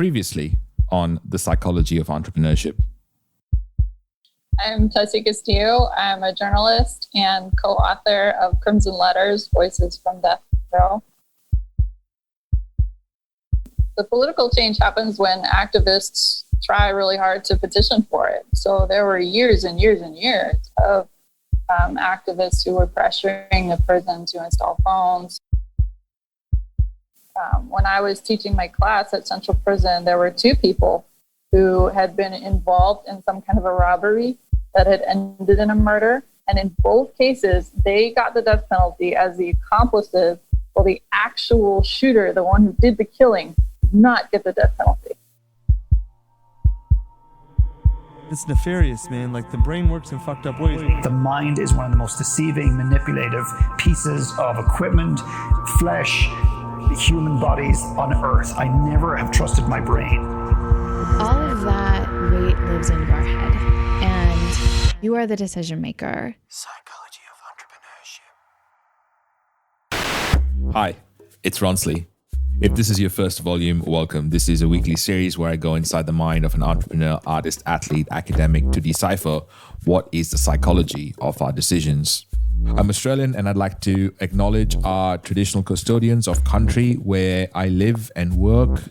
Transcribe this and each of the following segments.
Previously on The Psychology of Entrepreneurship. I'm Tessie Castillo. I'm a journalist and co-author of Crimson Letters, Voices from Death Row. The political change happens when activists try really hard to petition for it. So there were years and years and years of activists who were pressuring the prison to install phones. When I was teaching my class at Central Prison, there were two people who had been involved in some kind of a robbery that had ended in a murder. And in both cases, they got the death penalty as the accomplices, while the actual shooter, the one who did the killing, did not get the death penalty. It's nefarious, man. Like, the brain works in fucked up ways. The mind is one of the most deceiving, manipulative pieces of equipment, flesh, human bodies on earth. I never have trusted my brain. All of that weight lives in your head, and you are the decision maker. Psychology of Entrepreneurship. Hi, it's Ronsley. If this is your first volume, welcome. This is a weekly series where I go inside the mind of an entrepreneur, artist, athlete, academic to decipher what is the psychology of our decisions. I'm Australian, and I'd like to acknowledge our traditional custodians of country where I live and work.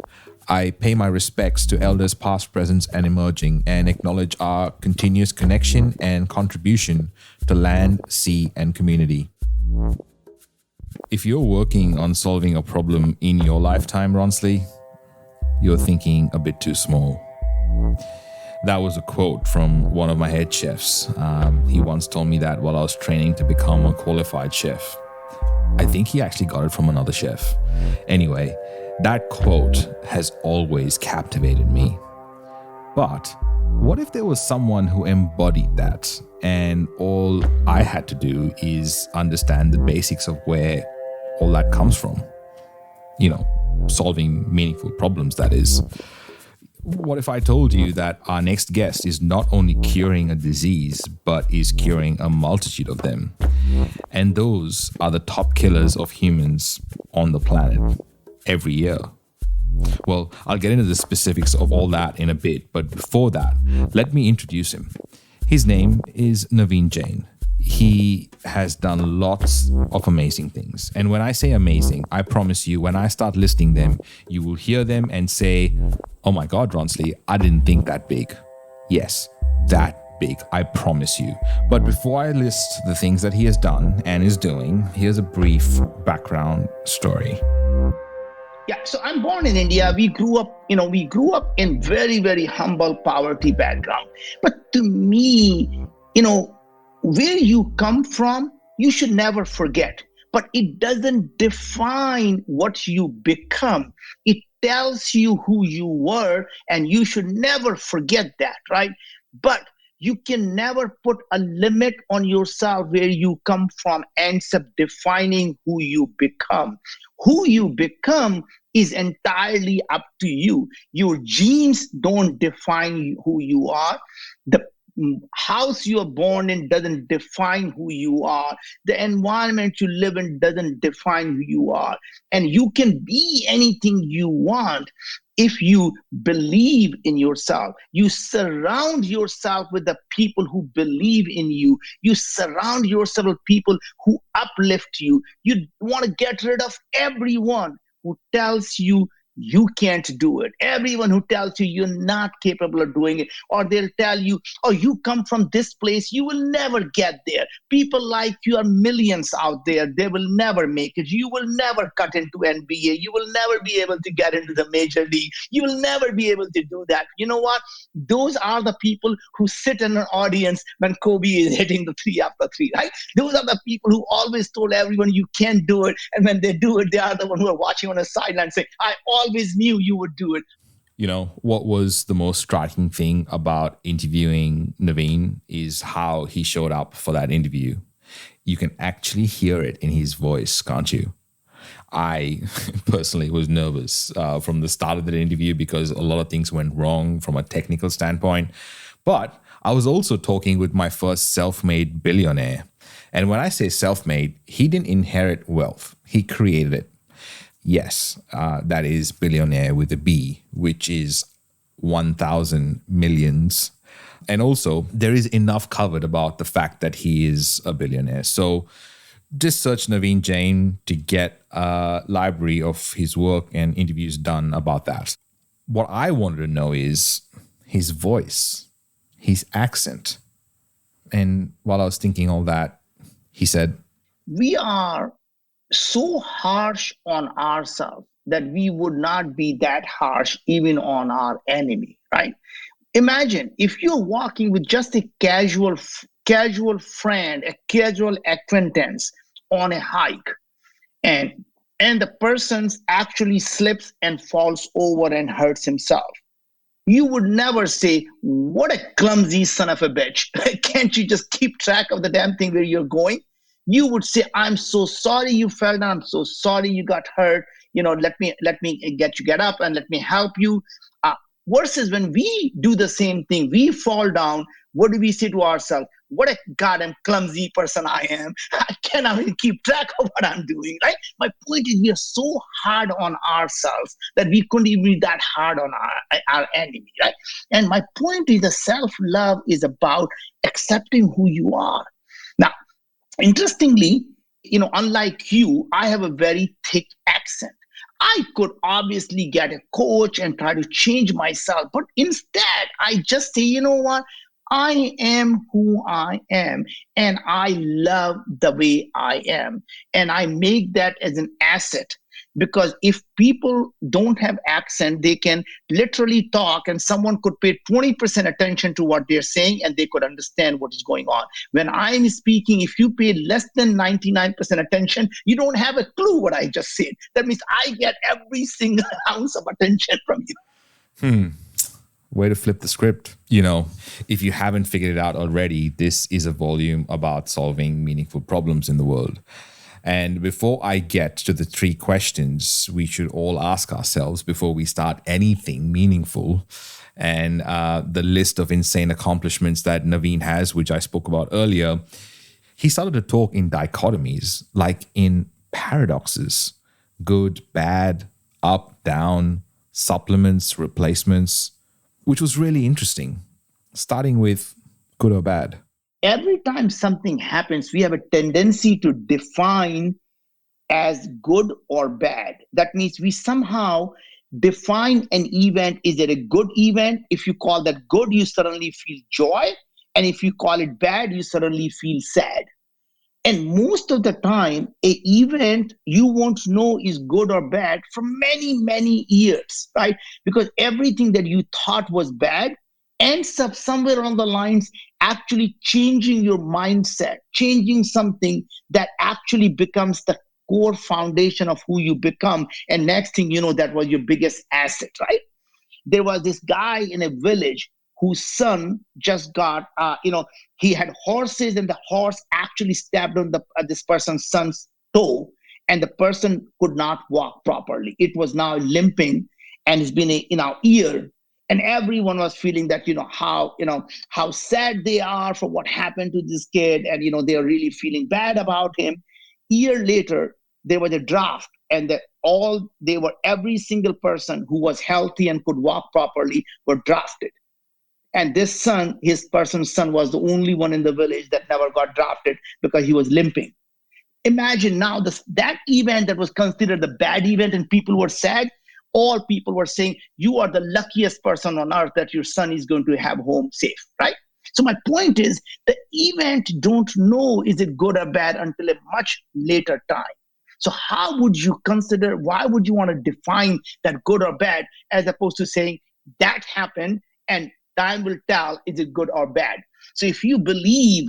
I pay my respects to elders past, present, and emerging, and acknowledge our continuous connection and contribution to land, sea, and community. If you're working on solving a problem in your lifetime, Ronsley, you're thinking a bit too small. That was a quote from one of my head chefs. He once told me that while I was training to become a qualified chef. I think he actually got it from another chef. Anyway, that quote has always captivated me. But what if there was someone who embodied that, and all I had to do is understand the basics of where all that comes from? You know, solving meaningful problems, that is. What if I told you that our next guest is not only curing a disease, but is curing a multitude of them? And those are the top killers of humans on the planet every year. Well, I'll get into the specifics of all that in a bit, but before that, let me introduce him. His name is Naveen Jain. He has done lots of amazing things. And when I say amazing, I promise you, when I start listing them, you will hear them and say, oh my God, Ronsley, I didn't think that big. Yes, that big, I promise you. But before I list the things that he has done and is doing, here's a brief background story. Yeah, so I'm born in India. We grew up in very, very humble poverty background. But to me, where you come from, you should never forget. But it doesn't define what you become. It tells you who you were, and you should never forget that, right? But you can never put a limit on yourself. Where you come from ends up defining who you become. Who you become is entirely up to you. Your genes don't define who you are. The house you are born in doesn't define who you are. The environment you live in doesn't define who you are. And you can be anything you want if you believe in yourself. You surround yourself with the people who believe in you. You surround yourself with people who uplift you. You want to get rid of everyone who tells you you can't do it. Everyone who tells you you're not capable of doing it, or they'll tell you, oh, you come from this place, you will never get there. People like you are millions out there. They will never make it. You will never cut into NBA. You will never be able to get into the major league. You will never be able to do that. You know what? Those are the people who sit in an audience when Kobe is hitting the 3 after 3, right? Those are the people who always told everyone you can't do it. And when they do it, they are the one who are watching on the sideline saying, I always knew you would do it. You know, what was the most striking thing about interviewing Naveen is how he showed up for that interview. You can actually hear it in his voice, can't you? I personally was nervous from the start of the interview because a lot of things went wrong from a technical standpoint. But I was also talking with my first self-made billionaire. And when I say self-made, he didn't inherit wealth. He created it. Yes, that is billionaire with a B, which is 1,000 millions. And also, there is enough covered about the fact that he is a billionaire. So just search Naveen Jain to get a library of his work and interviews done about that. What I wanted to know is his voice, his accent. And while I was thinking all that, he said, We are so harsh on ourselves that we would not be that harsh even on our enemy, right? Imagine if you're walking with just a casual friend, a casual acquaintance on a hike, and the person actually slips and falls over and hurts himself. You would never say, "What a clumsy son of a bitch. Can't you just keep track of the damn thing where you're going?" You would say, "I'm so sorry you fell down. I'm so sorry you got hurt. Let me get up and let me help you." Versus when we do the same thing, we fall down. What do we say to ourselves? What a goddamn clumsy person I am. I cannot even keep track of what I'm doing, right? My point is we are so hard on ourselves that we couldn't even be that hard on our enemy, right? And my point is the self-love is about accepting who you are. Now, interestingly, unlike you, I have a very thick accent. I could obviously get a coach and try to change myself, but instead I just say, you know what? I am who I am, and I love the way I am. And I make that as an asset, because if people don't have accent, they can literally talk and someone could pay 20% attention to what they're saying and they could understand what is going on. When I'm speaking, if you pay less than 99% attention, you don't have a clue what I just said. That means I get every single ounce of attention from you. Way to flip the script. If you haven't figured it out already, this is a volume about solving meaningful problems in the world. And before I get to the 3 questions we should all ask ourselves before we start anything meaningful, and the list of insane accomplishments that Naveen has, which I spoke about earlier, he started to talk in dichotomies, like in paradoxes: good, bad, up, down, supplements, replacements, which was really interesting, starting with good or bad. Every time something happens, we have a tendency to define as good or bad. That means we somehow define an event. Is it a good event? If you call that good, you suddenly feel joy. And if you call it bad, you suddenly feel sad. And most of the time, an event you won't know is good or bad for many, many years, right? Because everything that you thought was bad ends up somewhere on the lines actually changing your mindset, changing something that actually becomes the core foundation of who you become. And next thing you know, that was your biggest asset, right? There was this guy in a village whose son just got, he had horses and the horse actually stabbed on this person's son's toe, and the person could not walk properly. It was now limping and it's been in our ear. And everyone was feeling that, how sad they are for what happened to this kid. And, they're really feeling bad about him. Year later, there was a draft, and every single person who was healthy and could walk properly were drafted. And this son, his person's son, was the only one in the village that never got drafted because he was limping. Imagine now that event that was considered the bad event and people were sad, all people were saying, you are the luckiest person on earth that your son is going to have home safe, right? So my point is, the event don't know is it good or bad until a much later time. So how would you consider, why would you want to define that good or bad, as opposed to saying that happened and time will tell is it good or bad? So if you believe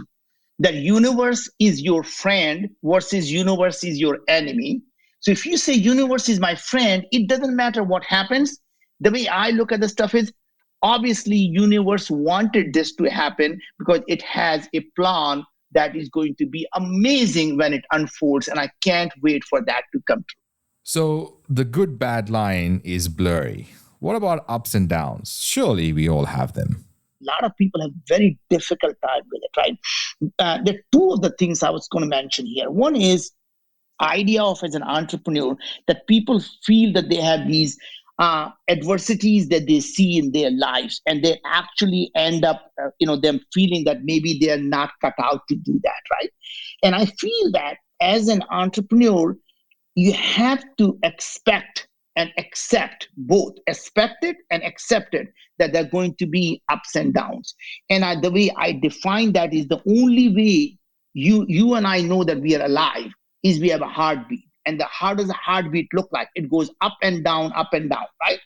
that universe is your friend versus universe is your enemy, so if you say universe is my friend, it doesn't matter what happens. The way I look at the stuff is, obviously universe wanted this to happen because it has a plan that is going to be amazing when it unfolds, and I can't wait for that to come true. So the good bad line is blurry. What about ups and downs? Surely we all have them. A lot of people have very difficult time with it, right? There are 2 of the things I was going to mention here. One is, idea of as an entrepreneur that people feel that they have these adversities that they see in their lives, and they actually end up, them feeling that maybe they are not cut out to do that, right? And I feel that as an entrepreneur, you have to expect and accept both, expect it and accept it, that there are going to be ups and downs. And the way I define that is the only way you and I know that we are alive is we have a heartbeat. And how does a heartbeat look like? It goes up and down, right?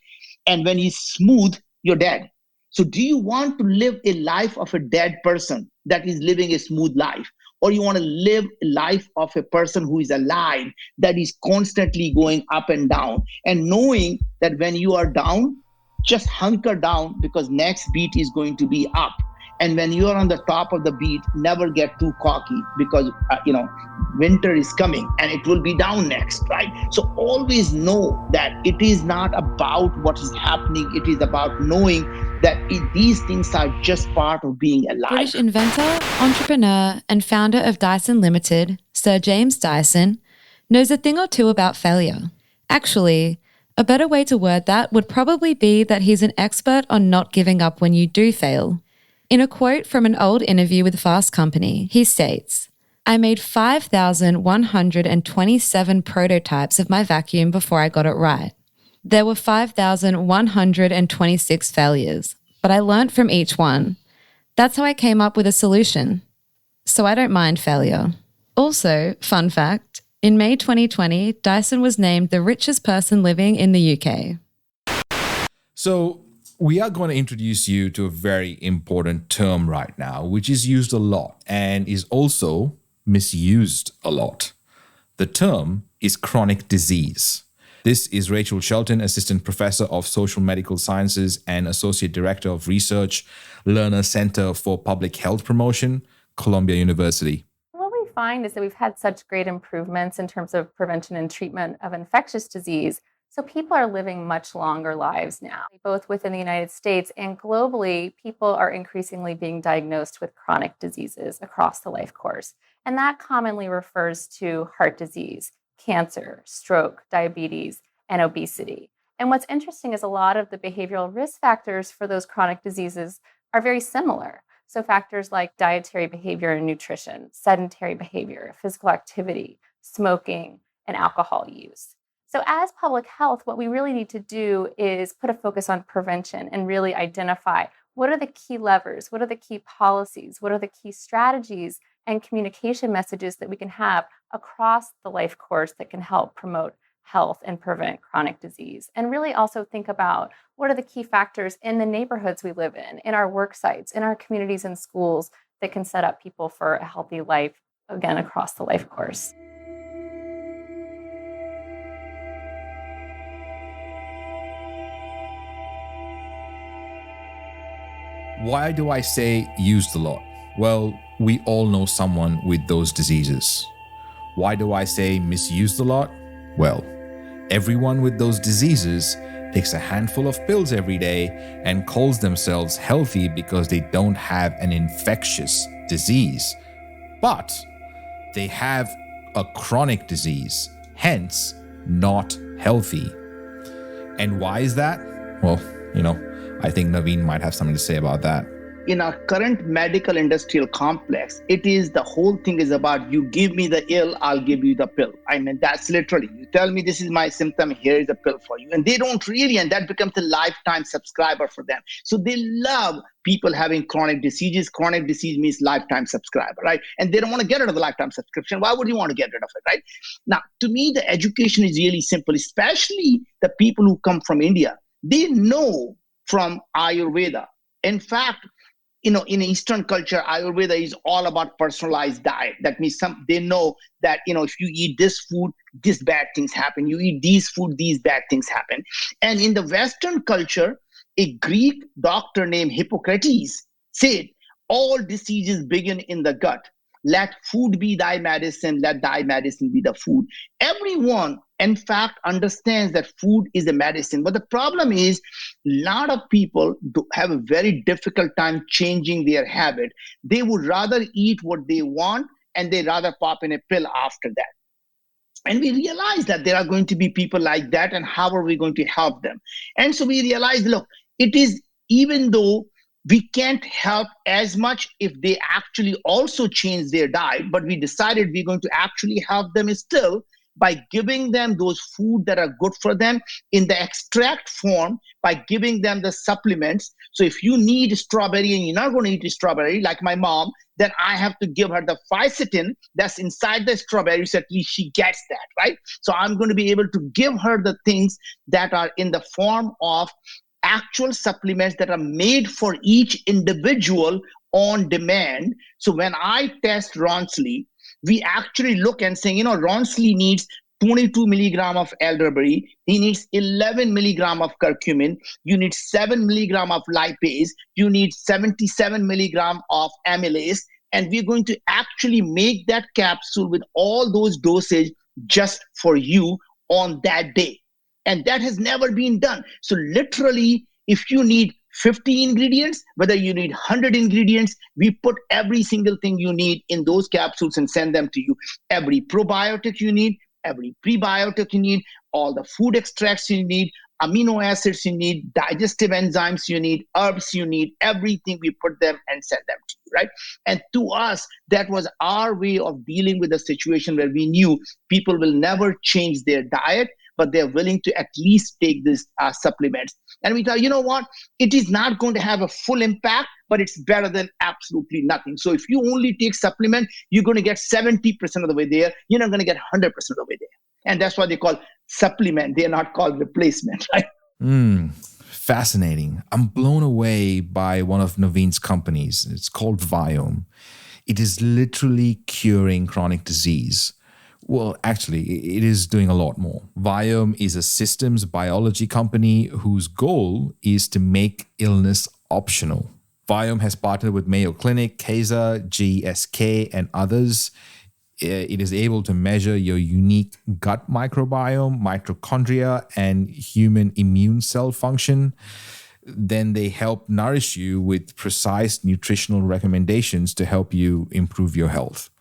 And when it's smooth, you're dead. So do you want to live a life of a dead person that is living a smooth life? Or you want to live a life of a person who is alive, that is constantly going up and down, and knowing that when you are down, just hunker down, because next beat is going to be up. And when you are on the top of the beat, never get too cocky, because winter is coming and it will be down next, right? So always know that it is not about what is happening. It is about knowing that these things are just part of being alive. British inventor, entrepreneur, and founder of Dyson Limited, Sir James Dyson, knows a thing or two about failure. Actually, a better way to word that would probably be that he's an expert on not giving up when you do fail. In a quote from an old interview with Fast Company, he states, "I made 5,127 prototypes of my vacuum before I got it right. There were 5,126 failures, but I learnt from each one. That's how I came up with a solution. So I don't mind failure." Also, fun fact, in May 2020, Dyson was named the richest person living in the UK. So we are going to introduce you to a very important term right now, which is used a lot and is also misused a lot. The term is chronic disease. This is Rachel Shelton, Assistant Professor of Social Medical Sciences and Associate Director of Research, Lerner Center for Public Health Promotion, Columbia University. What we find is that we've had such great improvements in terms of prevention and treatment of infectious disease. So people are living much longer lives now, both within the United States and globally. People are increasingly being diagnosed with chronic diseases across the life course. And that commonly refers to heart disease, cancer, stroke, diabetes, and obesity. And what's interesting is a lot of the behavioral risk factors for those chronic diseases are very similar. So factors like dietary behavior and nutrition, sedentary behavior, physical activity, smoking, and alcohol use. So as public health, what we really need to do is put a focus on prevention and really identify what are the key levers, what are the key policies, what are the key strategies and communication messages that we can have across the life course that can help promote health and prevent chronic disease. And really also think about what are the key factors in the neighborhoods we live in our work sites, in our communities and schools that can set up people for a healthy life, again, across the life course. Why do I say used a lot? Well, we all know someone with those diseases. Why do I say misused a lot? Well, everyone with those diseases takes a handful of pills every day and calls themselves healthy because they don't have an infectious disease. But they have a chronic disease, hence not healthy. And why is that? Well, I think Naveen might have something to say about that. In our current medical industrial complex, the whole thing is about you give me the ill, I'll give you the pill. I mean, that's literally, you tell me this is my symptom, here is a pill for you. And they don't really, and that becomes a lifetime subscriber for them. So they love people having chronic diseases. Chronic disease means lifetime subscriber, right? And they don't want to get rid of the lifetime subscription. Why would you want to get rid of it, right? Now, to me, the education is really simple, especially the people who come from India. They know from Ayurveda. In fact, in Eastern culture, Ayurveda is all about personalized diet. That means they know that, if you eat this food, these bad things happen. You eat these food, these bad things happen. And in the Western culture, a Greek doctor named Hippocrates said, all diseases begin in the gut. Let food be thy medicine. Let thy medicine be the food. Everyone, in fact, understands that food is a medicine. But the problem is, a lot of people have a very difficult time changing their habit. They would rather eat what they want, and they rather pop in a pill after that. And we realized that there are going to be people like that, and how are we going to help them? And so we realized, look, it is, even though we can't help as much if they actually also change their diet, but we decided we're going to actually help them still by giving them those food that are good for them in the extract form, by giving them the supplements. So if you need strawberry and you're not going to eat strawberry, like my mom, then I have to give her the fisetin that's inside the strawberry, so at least she gets that, right? So I'm going to be able to give her the things that are in the form of actual supplements that are made for each individual on demand. So when I test Ronsley, we actually look and say, Ronsley needs 22 milligram of elderberry. He needs 11 milligram of curcumin. You need 7 milligram of lipase. You need 77 milligram of amylase. And we're going to actually make that capsule with all those dosage just for you on that day. And that has never been done. So literally, if you need 50 ingredients, whether you need 100 ingredients, we put every single thing you need in those capsules and send them to you. Every probiotic you need, every prebiotic you need, all the food extracts you need, amino acids you need, digestive enzymes you need, herbs you need, everything, we put them and send them to you, right? And to us, that was our way of dealing with a situation where we knew people will never change their diet, but they're willing to at least take these supplements. And we thought, you know what? It is not going to have a full impact, but it's better than absolutely nothing. So if you only take supplement, you're going to get 70% of the way there. You're not going to get 100% of the way there. And that's why they call supplement. They're not called replacement, right? Fascinating. I'm blown away by one of Naveen's companies. It's called Viome. It is literally curing chronic disease. Well, actually, it is doing a lot more. Viome is a systems biology company whose goal is to make illness optional. Viome has partnered with Mayo Clinic, Kaiser, GSK, and others. It is able to measure your unique gut microbiome, mitochondria, and human immune cell function. Then they help nourish you with precise nutritional recommendations to help you improve your health.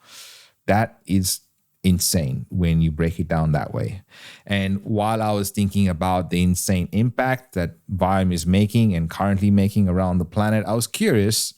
That is insane when you break it down that way. And while I was thinking about the insane impact that Viome is making and currently making around the planet, I was curious,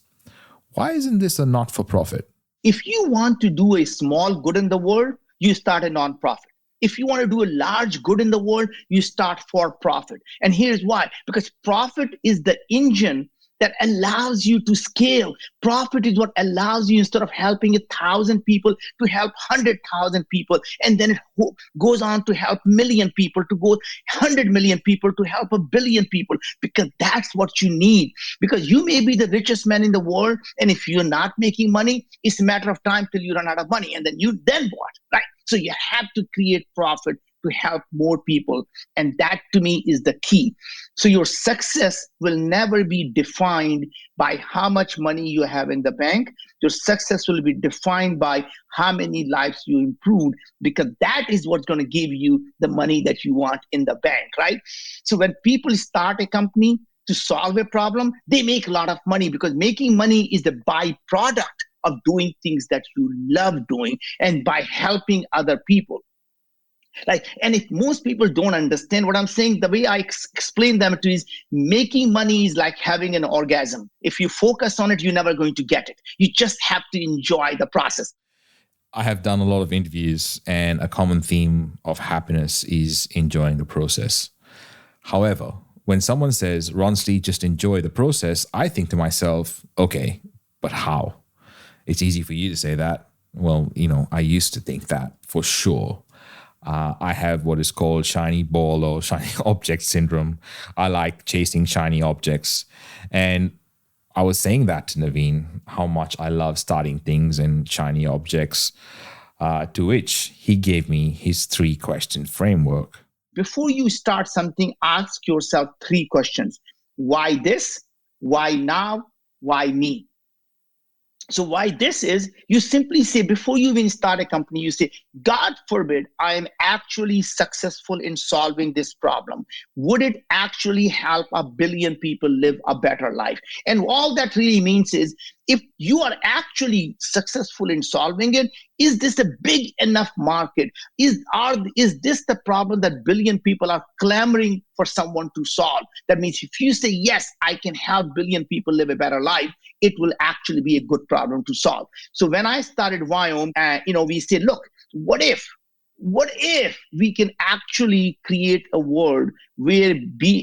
why isn't this a not-for-profit? If you want to do a small good in the world, you start a nonprofit. If you want to do a large good in the world, you start for profit. And here's why. Because profit is the engine that allows you to scale. Profit is what allows you, instead of helping 1,000 people, to help 100,000 people. And then it goes on to help 1 million people, to go 100 million people, to help 1 billion people, because that's what you need. Because you may be the richest man in the world, and if you're not making money, it's a matter of time till you run out of money. And then what, right? So you have to create profit to help more people. And that, to me, is the key. So your success will never be defined by how much money you have in the bank. Your success will be defined by how many lives you improved, because that is what's going to give you the money that you want in the bank, right? So when people start a company to solve a problem, they make a lot of money, because making money is the byproduct of doing things that you love doing and by helping other people. And if most people don't understand what I'm saying, the way I explain them to is, making money is like having an orgasm. If you focus on it, you're never going to get it. You just have to enjoy the process. I have done a lot of interviews, and a common theme of happiness is enjoying the process. However, when someone says, Ronsley, just enjoy the process, I think to myself, okay, but how? It's easy for you to say that. Well, I used to think that for sure. I have what is called shiny ball or shiny object syndrome. I like chasing shiny objects. And I was saying that to Naveen, how much I love starting things and shiny objects, to which he gave me his 3-question framework. Before you start something, ask yourself 3 questions. Why this? Why now? Why me? So why this is, you simply say, before you even start a company, you say, God forbid I am actually successful in solving this problem. Would it actually help 1 billion people live a better life? And all that really means is, if you are actually successful in solving it, is this a big enough market? Is this the problem that billion people are clamoring for someone to solve? That means if you say, yes, I can help billion people live a better life, it will actually be a good problem to solve. So when I started Viome, we said, look, what if we can actually create a world where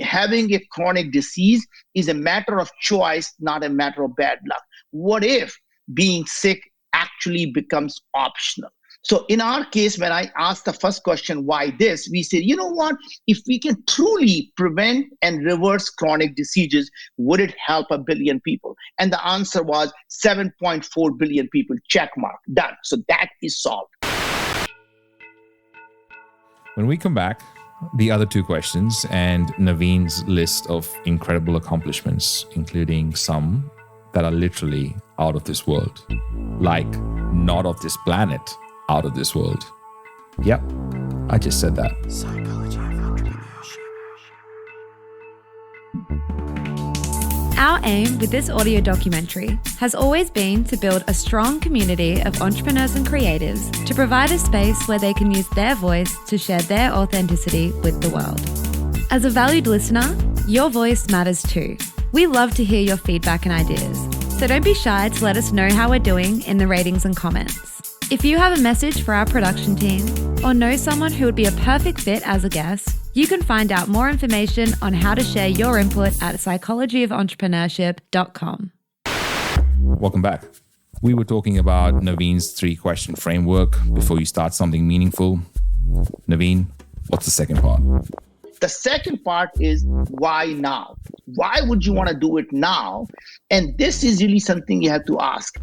having a chronic disease is a matter of choice, not a matter of bad luck? What if being sick actually becomes optional? So in our case, when I asked the first question, why this? We said, you know what? If we can truly prevent and reverse chronic diseases, would it help a billion people? And the answer was 7.4 billion people, check mark, done. So that is solved. When we come back, the other two questions and Naveen's list of incredible accomplishments, including some that are literally out of this world, like not of this planet, out of this world. Yep, I just said that. Psychology of entrepreneurship. Our aim with this audio documentary has always been to build a strong community of entrepreneurs and creatives to provide a space where they can use their voice to share their authenticity with the world. As a valued listener, your voice matters too. We love to hear your feedback and ideas, so don't be shy to let us know how we're doing in the ratings and comments. If you have a message for our production team or know someone who would be a perfect fit as a guest, you can find out more information on how to share your input at psychologyofentrepreneurship.com. Welcome back. We were talking about Naveen's 3-question framework before you start something meaningful. Naveen, what's the second part? The second part is why now? Why would you want to do it now? And this is really something you have to ask,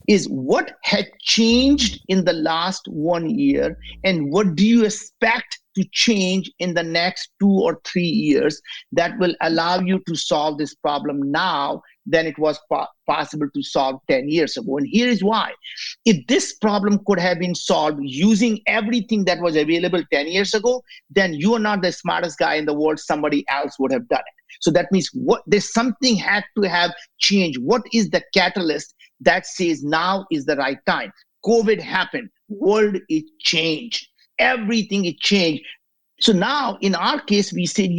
is what had changed in the last 1 year and what do you expect to change in the next 2 or 3 years that will allow you to solve this problem now than it was possible to solve 10 years ago. And here is why. If this problem could have been solved using everything that was available 10 years ago, then you are not the smartest guy in the world. Somebody else would have done it. So that means there's something had to have changed. What is the catalyst that says now is the right time? COVID happened. World is changed. Everything is changed. So now in our case, we said,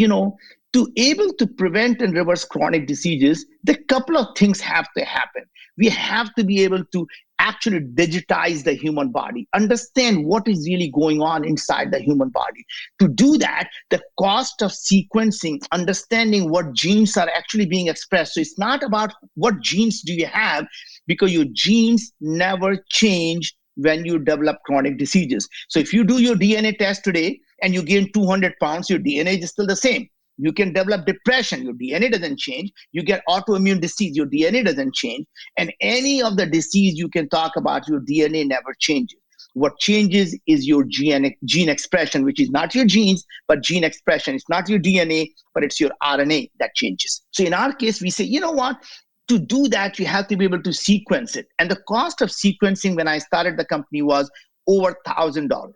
to able to prevent and reverse chronic diseases, the couple of things have to happen. We have to be able to actually digitize the human body, understand what is really going on inside the human body. To do that, the cost of sequencing, understanding what genes are actually being expressed. So it's not about what genes do you have, because your genes never change when you develop chronic diseases. So if you do your DNA test today and you gain 200 pounds, your DNA is still the same. You can develop depression, your DNA doesn't change. You get autoimmune disease, your DNA doesn't change. And any of the disease you can talk about, your DNA never changes. What changes is your gene expression, which is not your genes, but gene expression. It's not your DNA, but it's your RNA that changes. So in our case, we say, you know what? To do that, you have to be able to sequence it. And the cost of sequencing when I started the company was over $1,000.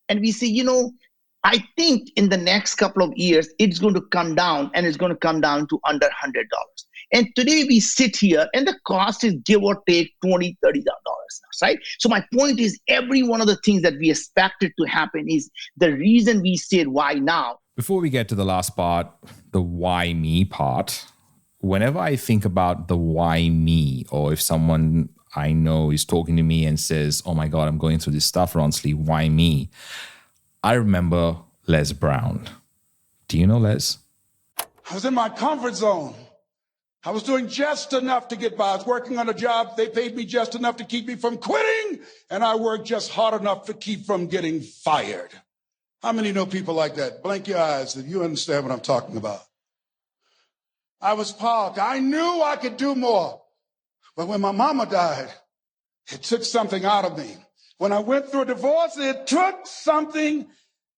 And we say, I think in the next couple of years, it's going to come down, and it's going to come down to under $100. And today we sit here and the cost is give or take $20, $30, right? So my point is, every one of the things that we expected to happen is the reason we said why now. Before we get to the last part, the why me part, whenever I think about the why me, or if someone I know is talking to me and says, oh my God, I'm going through this stuff, Ronsley, why me? I remember Les Brown. Do you know Les? I was in my comfort zone. I was doing just enough to get by. I was working on a job. They paid me just enough to keep me from quitting, and I worked just hard enough to keep from getting fired. How many know people like that? Blink your eyes if you understand what I'm talking about. I was parked. I knew I could do more. But when my mama died, it took something out of me. When I went through a divorce, it took something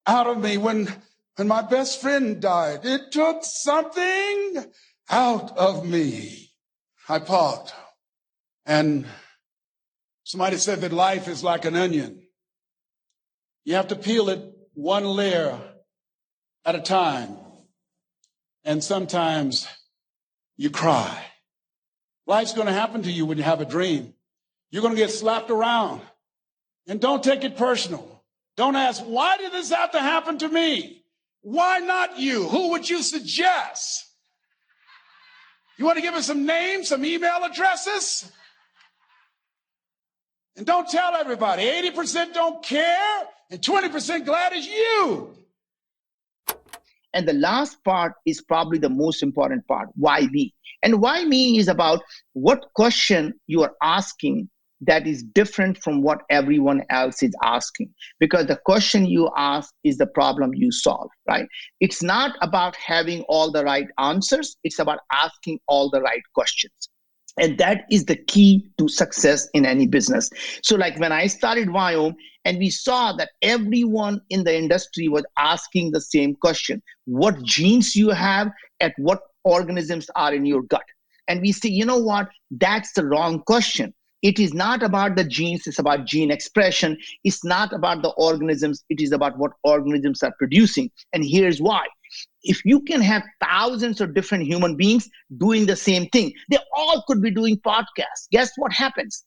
out of me. When my best friend died, it took something out of me. I parked. And somebody said that life is like an onion. You have to peel it one layer at a time. And sometimes you cry. Life's going to happen to you when you have a dream. You're going to get slapped around. And don't take it personal. Don't ask, why did this have to happen to me? Why not you? Who would you suggest? You want to give us some names, some email addresses? And don't tell everybody. 80% don't care and 20% glad it's you. And the last part is probably the most important part. Why me? And why me is about what question you are asking that is different from what everyone else is asking. Because the question you ask is the problem you solve, right? It's not about having all the right answers. It's about asking all the right questions. And that is the key to success in any business. So like when I started Viome, and we saw that everyone in the industry was asking the same question: what genes you have and what organisms are in your gut. And we say, you know what? That's the wrong question. It is not about the genes, it's about gene expression. It's not about the organisms, it is about what organisms are producing. And here's why. If you can have thousands of different human beings doing the same thing, they all could be doing podcasts. Guess what happens?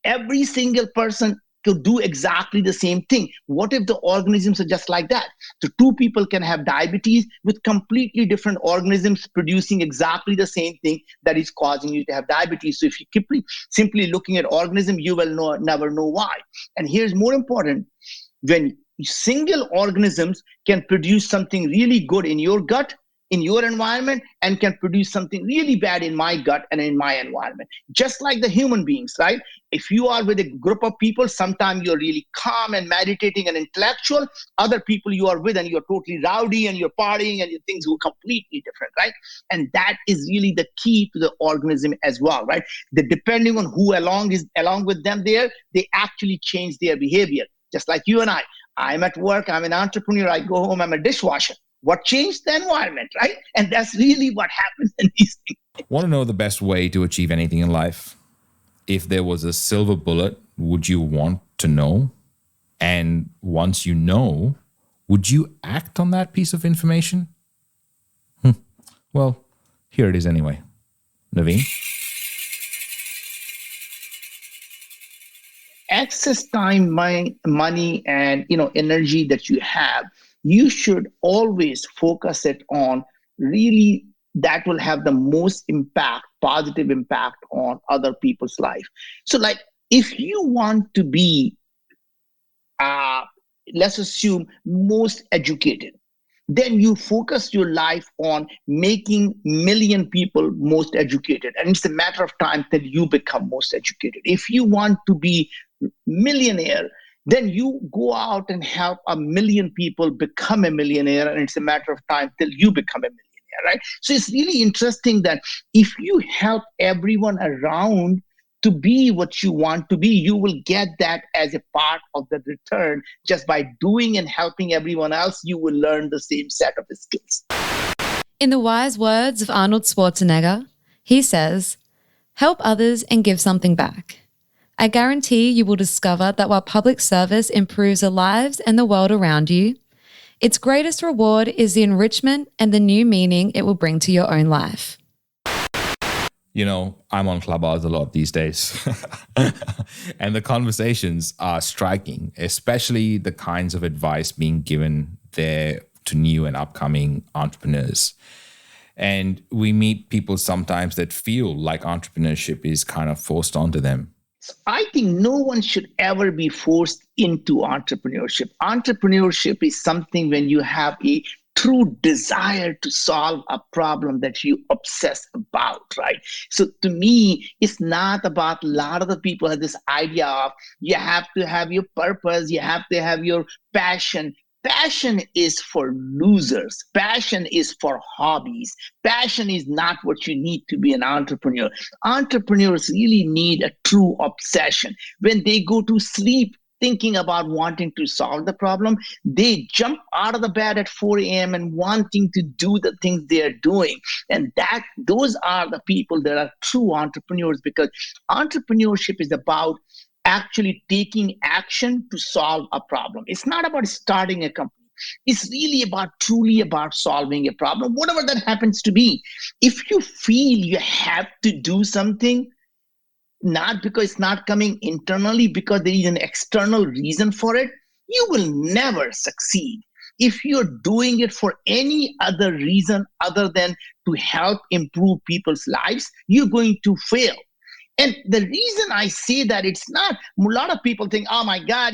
Every single person could do exactly the same thing. What if the organisms are just like that? So two people can have diabetes with completely different organisms producing exactly the same thing that is causing you to have diabetes. So if you keep simply looking at organism, you will never know why. And here's more important. When single organisms can produce something really good in your gut, in your environment, and can produce something really bad in my gut and in my environment. Just like the human beings, right? If you are with a group of people, sometimes you're really calm and meditating and intellectual. Other people you are with and you're totally rowdy and you're partying and your things are completely different, right? And that is really the key to the organism as well, right? Depending on who along with them there, they actually change their behavior. Just like you and I. I'm at work, I'm an entrepreneur, I go home, I'm a dishwasher. What changed? The environment, right? And that's really what happens in these things. Want to know the best way to achieve anything in life? If there was a silver bullet, would you want to know? And once you know, would you act on that piece of information? Well, here it is anyway. Naveen? Excess time, money, and energy that you have, you should always focus it on really that will have the most impact, positive impact on other people's life. So like if you want to be, let's assume, most educated, then you focus your life on making million people most educated. And it's a matter of time till you become most educated. If you want to be millionaire, then you go out and help a million people become a millionaire, and it's a matter of time till you become a millionaire, right? So it's really interesting that if you help everyone around to be what you want to be, you will get that as a part of the return. Just by doing and helping everyone else, you will learn the same set of skills. In the wise words of Arnold Schwarzenegger, he says, "Help others and give something back." I guarantee you will discover that while public service improves the lives and the world around you, its greatest reward is the enrichment and the new meaning it will bring to your own life. I'm on Clubhouse a lot these days. And the conversations are striking, especially the kinds of advice being given there to new and upcoming entrepreneurs. And we meet people sometimes that feel like entrepreneurship is kind of forced onto them. I think no one should ever be forced into entrepreneurship. Entrepreneurship is something when you have a true desire to solve a problem that you obsess about, right? So to me, it's not about, a lot of the people have this idea of you have to have your purpose, you have to have your passion. Passion is for losers. Passion is for hobbies. Passion is not what you need to be an entrepreneur. Entrepreneurs really need a true obsession. When they go to sleep thinking about wanting to solve the problem, they jump out of the bed at 4 a.m. and wanting to do the things they are doing. And those are the people that are true entrepreneurs, because entrepreneurship is about actually taking action to solve a problem. It's not about starting a company. It's really truly about solving a problem, whatever that happens to be. If you feel you have to do something, not because it's not coming internally, because there is an external reason for it, you will never succeed. If you're doing it for any other reason other than to help improve people's lives, you're going to fail. And the reason I say that, it's not, a lot of people think, oh my God,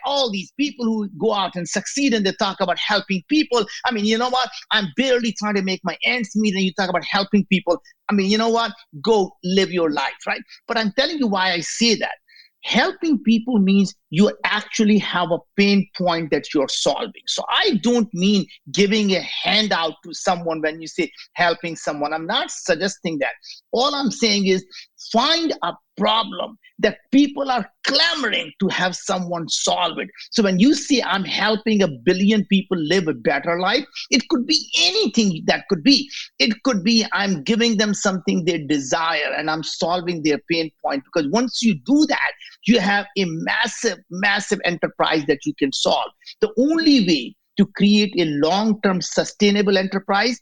all these people who go out and succeed and they talk about helping people. I mean, you know what? I'm barely trying to make my ends meet and you talk about helping people. I mean, you know what? Go live your life, right? But I'm telling you why I say that. Helping people means you actually have a pain point that you're solving. So I don't mean giving a handout to someone when you say helping someone. I'm not suggesting that. All I'm saying is find a problem that people are clamoring to have someone solve it. So when you say I'm helping 1 billion people live a better life, it could be anything that could be. It could be I'm giving them something they desire and I'm solving their pain point. Because once you do that, you have a massive, massive enterprise that you can solve. The only way to create a long-term sustainable enterprise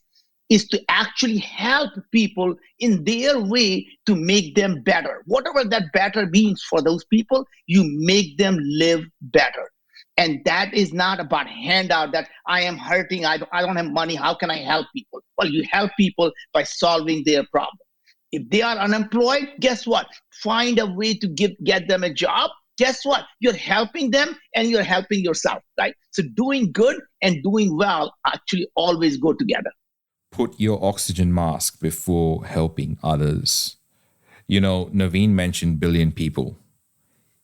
is to actually help people in their way to make them better. Whatever that better means for those people, you make them live better. And that is not about handout that I am hurting, I don't have money, how can I help people? Well, you help people by solving their problem. If they are unemployed, guess what? Find a way to get them a job. Guess what? You're helping them and you're helping yourself, right? So doing good and doing well actually always go together. Put your oxygen mask before helping others. Naveen mentioned billion people.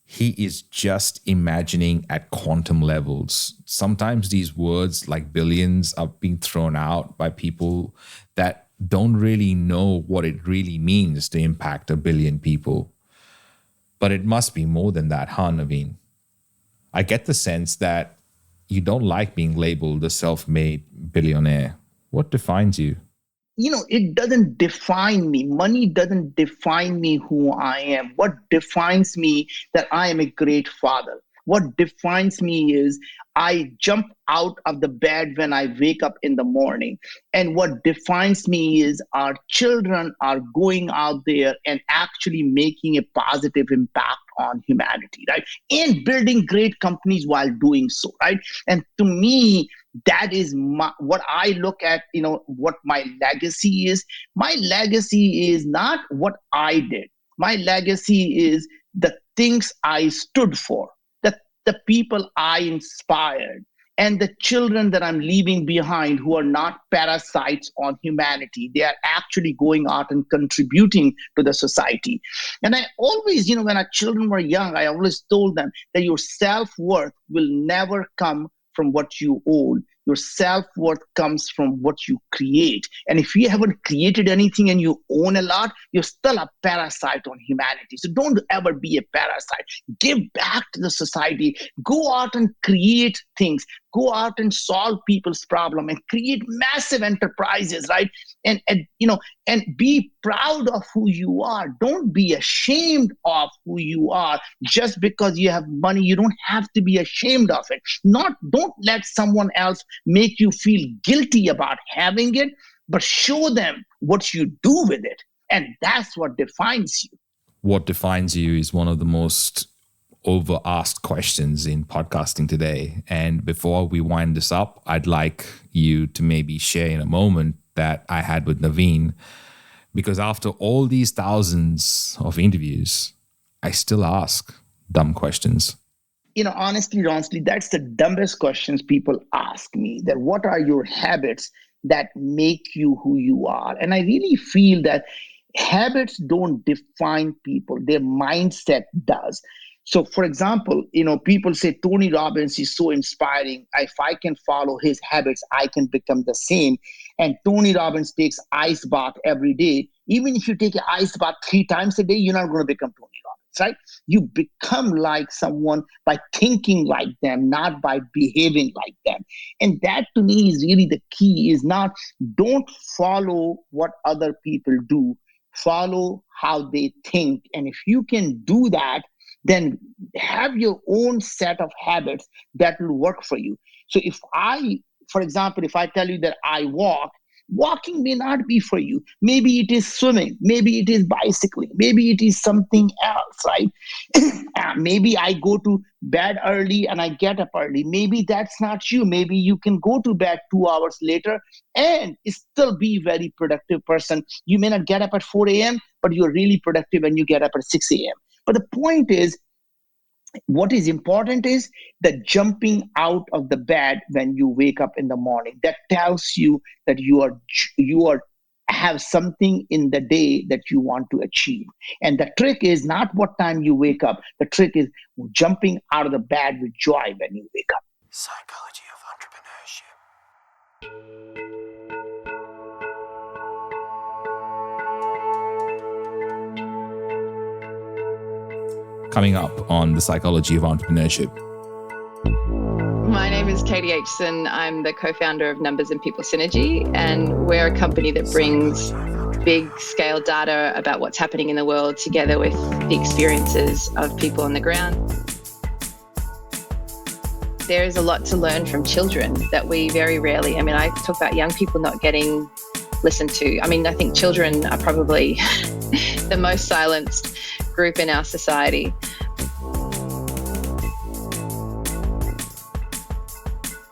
He is just imagining at quantum levels. Sometimes these words like billions are being thrown out by people that don't really know what it really means to impact 1 billion people. But it must be more than that, huh, Naveen? I get the sense that you don't like being labeled a self-made billionaire. What defines you? It doesn't define me. Money doesn't define me who I am. What defines me that I am a great father. What defines me is I jump out of the bed when I wake up in the morning. And what defines me is our children are going out there and actually making a positive impact on humanity, right? And building great companies while doing so, right? And to me, that is what I look at, what my legacy is. My legacy is not what I did. My legacy is the things I stood for, the people I inspired, and the children that I'm leaving behind who are not parasites on humanity. They are actually going out and contributing to the society. And I always, when our children were young, I always told them that your self-worth will never come from what you own. Your self-worth comes from what you create. And if you haven't created anything and you own a lot, you're still a parasite on humanity. So don't ever be a parasite. Give back to the society. Go out and create things. Go out and solve people's problem and create massive enterprises, right? And be proud of who you are. Don't be ashamed of who you are just because you have money. You don't have to be ashamed of it. Don't let someone else make you feel guilty about having it, but show them what you do with it. And that's what defines you. What defines you is one of the most over-asked questions in podcasting today. And before we wind this up, I'd like you to maybe share in a moment that I had with Naveen, because after all these thousands of interviews, I still ask dumb questions. Honestly, Ronsley, that's the dumbest questions people ask me, that what are your habits that make you who you are? And I really feel that habits don't define people. Their mindset does. So, for example, people say Tony Robbins is so inspiring. If I can follow his habits, I can become the same. And Tony Robbins takes ice bath every day. Even if you take an ice bath 3 times a day, you're not going to become Tony Robbins, right? You become like someone by thinking like them, not by behaving like them. And that to me is really the key, is not, don't follow what other people do. Follow how they think. And if you can do that, then have your own set of habits that will work for you. So for example, if I tell you that I walk, walking may not be for you. Maybe it is swimming. Maybe it is bicycling. Maybe it is something else, right? Maybe I go to bed early and I get up early. Maybe that's not you. Maybe you can go to bed 2 hours later and still be a very productive person. You may not get up at 4 a.m., but you're really productive when you get up at 6 a.m. But the point is, what is important is the jumping out of the bed when you wake up in the morning. That tells you that you have something in the day that you want to achieve. And the trick is not what time you wake up. The trick is jumping out of the bed with joy when you wake up. Psychology of entrepreneurship. Coming up on the Psychology of Entrepreneurship. My name is Katie Aitchison. I'm the co-founder of Numbers and People Synergy, and we're a company that brings big scale data about what's happening in the world together with the experiences of people on the ground. There is a lot to learn from children that we very rarely, I talk about young people not getting listened to. I think children are probably the most silenced group in our society.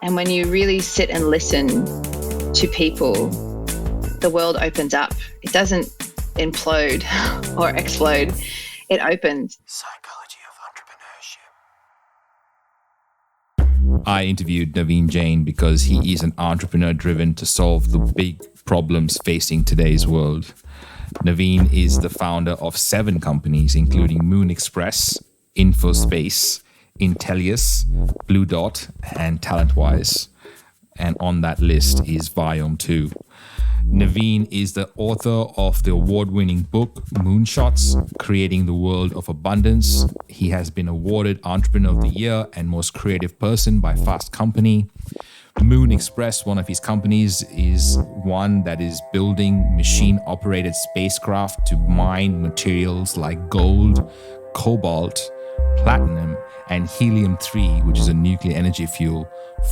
And when you really sit and listen to people, the world opens up. It doesn't implode or explode. It opens. Psychology of entrepreneurship. I interviewed Naveen Jain because he is an entrepreneur driven to solve the big problems facing today's world. Naveen is the founder of 7 companies, including Moon Express, InfoSpace, Intellius, Blue Dot, and TalentWise. And on that list is Viome 2. Naveen is the author of the award-winning book Moonshots, Creating the World of Abundance. He has been awarded Entrepreneur of the Year and Most Creative Person by Fast Company. Moon Express, one of his companies, is one that is building machine-operated spacecraft to mine materials like gold, cobalt, platinum, and helium-3, which is a nuclear energy fuel,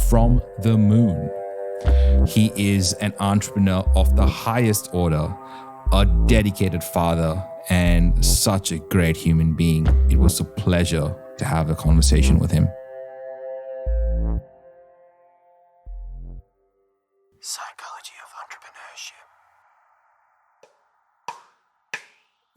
from the moon. He is an entrepreneur of the highest order, a dedicated father, and such a great human being. It was a pleasure to have a conversation with him. Psychology of entrepreneurship.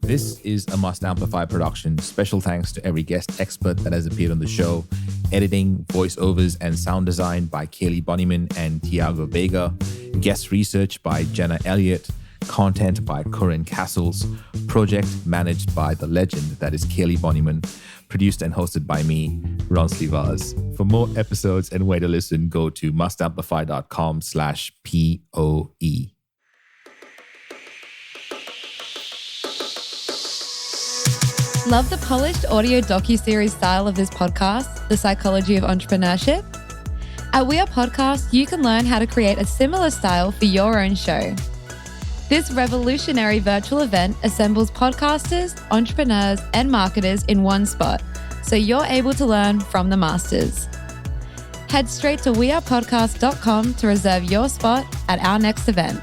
This is a Must Amplify production. Special thanks to every guest expert that has appeared on the show. Editing, voiceovers, and sound design by Kaylee Bonnyman and Tiago Vega. Guest research by Jenna Elliott. Content by Corinne Castles. Project managed by the legend that is Kaylee Bonnyman. Produced and hosted by me, Ronsley Vaz. For more episodes and way to listen, go to mustamplify.com/POE. Love the polished audio docuseries style of this podcast, The Psychology of Entrepreneurship? At We Are Podcast, you can learn how to create a similar style for your own show. This revolutionary virtual event assembles podcasters, entrepreneurs, and marketers in one spot, so you're able to learn from the masters. Head straight to wearepodcast.com to reserve your spot at our next event.